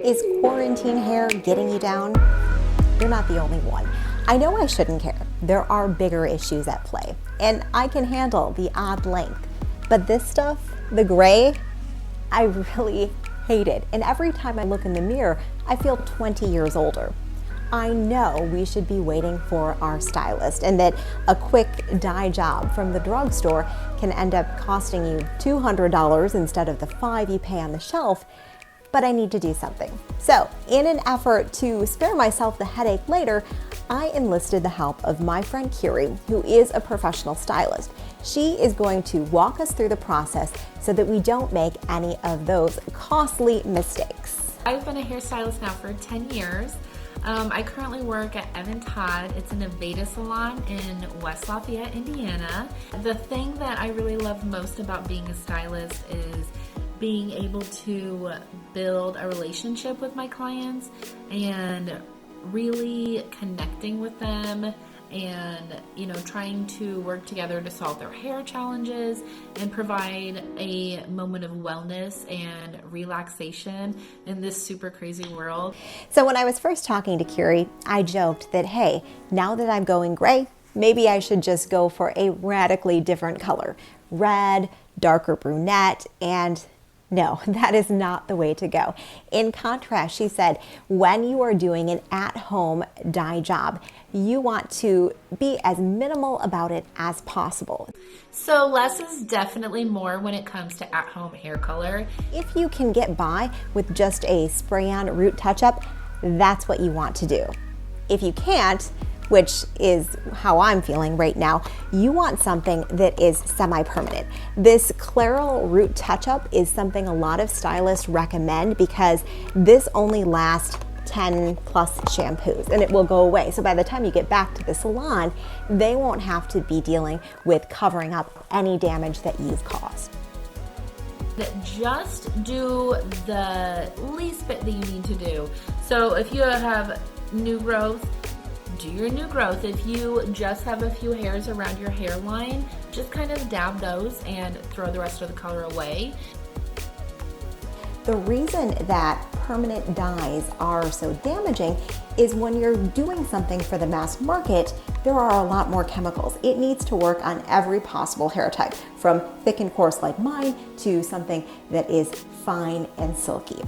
Is quarantine hair getting you down? You're not the only one. I know I shouldn't care. There are bigger issues at play, and I can handle the odd length. But this stuff, the gray, I really hate it. And every time I look in the mirror, I feel 20 years older. I know we should be waiting for our stylist, and that a quick dye job from the drugstore can end up costing you $200 instead of the $5 you pay on the shelf. But I need to do something. So, in an effort to spare myself the headache later, I enlisted the help of my friend Kiri, who is a professional stylist. She is going to walk us through the process so that we don't make any of those costly mistakes. I've been a hairstylist now for 10 years. I currently work at Evan Todd. It's an Aveda salon in West Lafayette, Indiana. The thing that I really love most about being a stylist is being able to build a relationship with my clients and really connecting with them and, trying to work together to solve their hair challenges and provide a moment of wellness and relaxation in this super crazy world. So when I was first talking to Kiri, I joked that, hey, now that I'm going gray, maybe I should just go for a radically different color. Red, darker brunette, and no, that is not the way to go. In contrast, she said, when you are doing an at-home dye job, you want to be as minimal about it as possible. So less is definitely more when it comes to at-home hair color. If you can get by with just a spray-on root touch-up, that's what you want to do. If you can't, which is how I'm feeling right now, you want something that is semi-permanent. This Clairol root touch-up is something a lot of stylists recommend because this only lasts 10 plus shampoos and it will go away. So by the time you get back to the salon, they won't have to be dealing with covering up any damage that you've caused. Just do the least bit that you need to do. So if you have new growth, do your new growth. If you just have a few hairs around your hairline, just kind of dab those and throw the rest of the color away. The reason that permanent dyes are so damaging is when you're doing something for the mass market, there are a lot more chemicals. It needs to work on every possible hair type, from thick and coarse like mine to something that is fine and silky.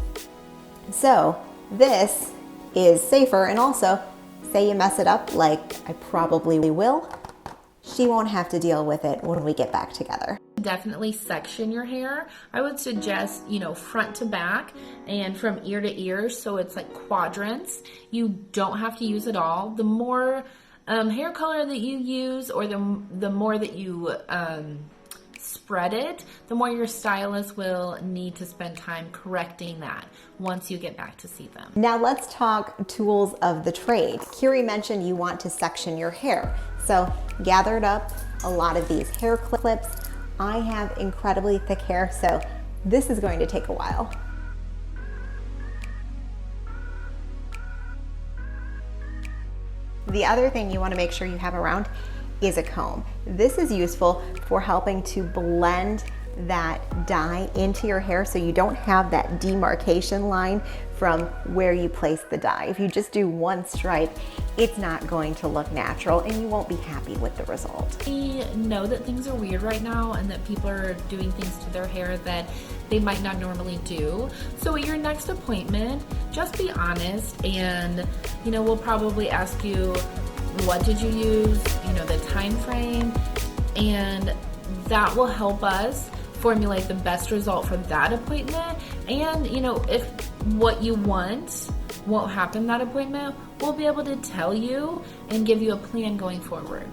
So this is safer, and also, say you mess it up like I probably will, she won't have to deal with it when we get back together. Definitely section your hair. I would suggest, front to back and from ear to ear, so it's like quadrants. You don't have to use it all. The more hair color that you use, or the more that you spread it, the more your stylist will need to spend time correcting that once you get back to see them. Now let's talk tools of the trade. Kiri mentioned you want to section your hair. So gathered up a lot of these hair clips. I have incredibly thick hair, so this is going to take a while. The other thing you want to make sure you have around is a comb. This is useful for helping to blend that dye into your hair so you don't have that demarcation line from where you place the dye. If you just do one stripe, it's not going to look natural and you won't be happy with the result. We know that things are weird right now and that people are doing things to their hair that they might not normally do. So at your next appointment, just be honest, and we'll probably ask you, what did you use, the time frame, and that will help us formulate the best result for that appointment. And if what you want won't happen that appointment, we'll be able to tell you and give you a plan going forward.